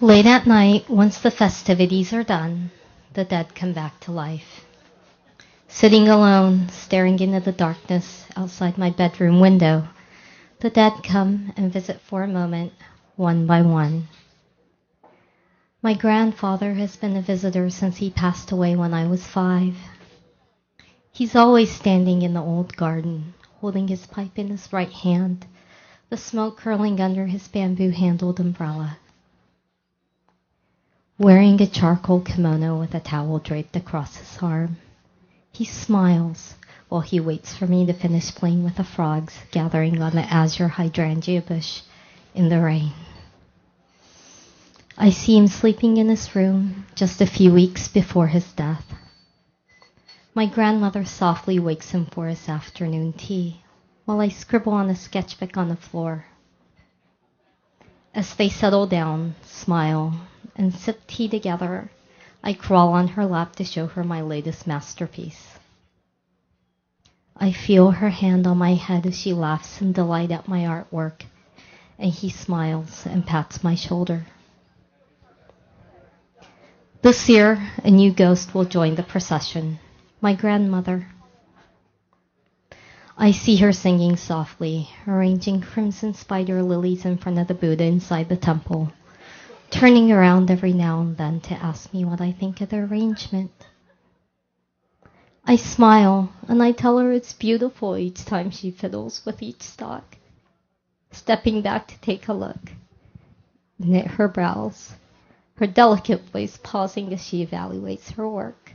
Late at night, once the festivities are done, the dead come back to life. Sitting alone, staring into the darkness outside my bedroom window, the dead come and visit for a moment, one by one. My grandfather has been a visitor since he passed away when I was 5. He's always standing in the old garden, holding his pipe in his right hand, the smoke curling under his bamboo-handled umbrella. Wearing a charcoal kimono with a towel draped across his arm, he smiles while he waits for me to finish playing with the frogs gathering on the azure hydrangea bush in the rain. I see him sleeping in his room just a few weeks before his death. My grandmother softly wakes him for his afternoon tea, while I scribble on a sketchbook on the floor. As they settle down, smile, and sip tea together, I crawl on her lap to show her my latest masterpiece. I feel her hand on my head as she laughs in delight at my artwork, and he smiles and pats my shoulder. This year, a new ghost will join the procession, my grandmother. I see her singing softly, arranging crimson spider lilies in front of the Buddha inside the temple, turning around every now and then to ask me what I think of the arrangement. I smile, and I tell her it's beautiful each time she fiddles with each stalk, stepping back to take a look, knit her brows, her delicate voice pausing as she evaluates her work.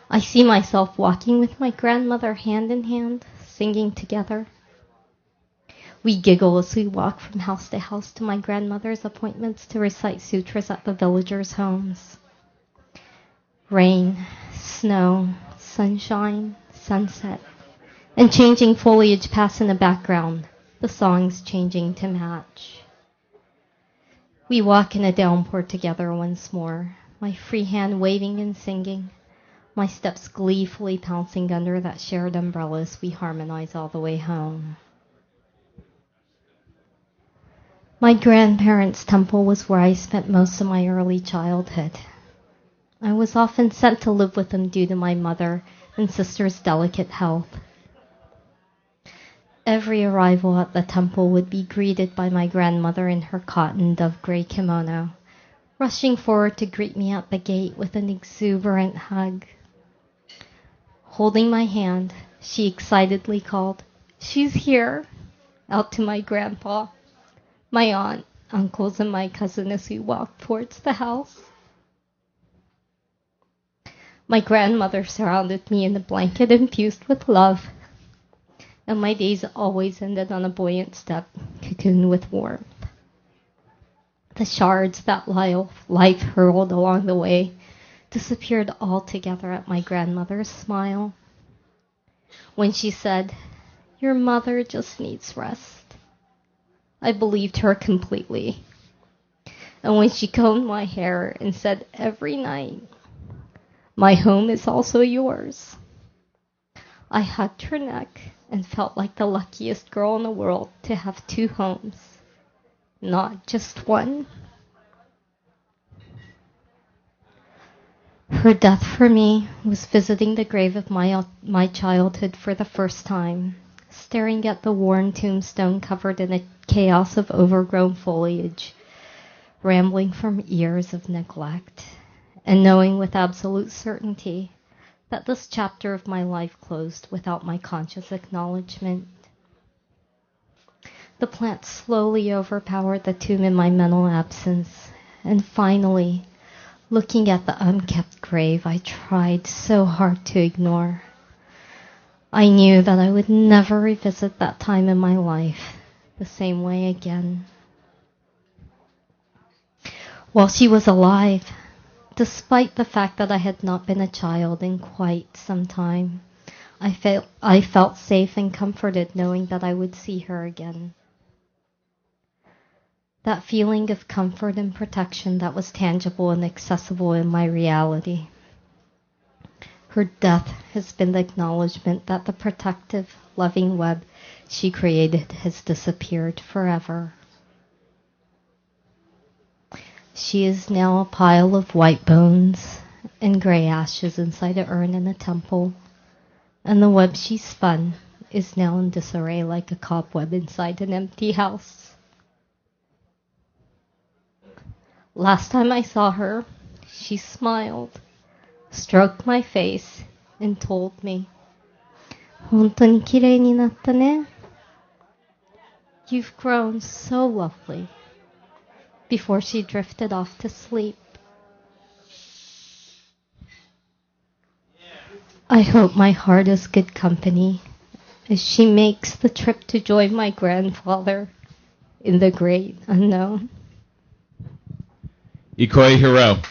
I see myself walking with my grandmother hand in hand, singing together. We giggle as we walk from house to house to my grandmother's appointments to recite sutras at the villagers' homes. Rain, snow, sunshine, sunset, and changing foliage pass in the background, the songs changing to match. We walk in a downpour together once more, my free hand waving and singing, my steps gleefully pouncing under that shared umbrella as we harmonize all the way home. My grandparents' temple was where I spent most of my early childhood. I was often sent to live with them due to my mother and sister's delicate health. Every arrival at the temple would be greeted by my grandmother in her cotton dove-gray kimono, rushing forward to greet me at the gate with an exuberant hug. Holding my hand, she excitedly called, "She's here," out to my grandpa, my aunt, uncles, and my cousin as we walked towards the house. My grandmother surrounded me in a blanket infused with love, and my days always ended on a buoyant step, cocooned with warmth. The shards that life hurled along the way disappeared altogether at my grandmother's smile. When she said, "Your mother just needs rest," I believed her completely. And when she combed my hair and said every night, "My home is also yours," I hugged her neck and felt like the luckiest girl in the world to have 2 homes, not just one. Her death for me was visiting the grave of my childhood for the first time, staring at the worn tombstone covered in a chaos of overgrown foliage, rambling from years of neglect, and knowing with absolute certainty that this chapter of my life closed without my conscious acknowledgement. The plant slowly overpowered the tomb in my mental absence, and finally, looking at the unkept grave I tried so hard to ignore, I knew that I would never revisit that time in my life the same way again. While she was alive, despite the fact that I had not been a child in quite some time, I felt safe and comforted knowing that I would see her again. That feeling of comfort and protection that was tangible and accessible in my reality. Her death has been the acknowledgement that the protective, loving web she created has disappeared forever. She is now a pile of white bones and gray ashes inside a urn in a temple, and the web she spun is now in disarray like a cobweb inside an empty house. Last time I saw her, she smiled, stroked my face, and told me, 本当に綺麗になったね. You've grown so lovely. Before she drifted off to sleep. I hope my heart is good company as she makes the trip to join my grandfather in the great unknown. Ikoi Hiro.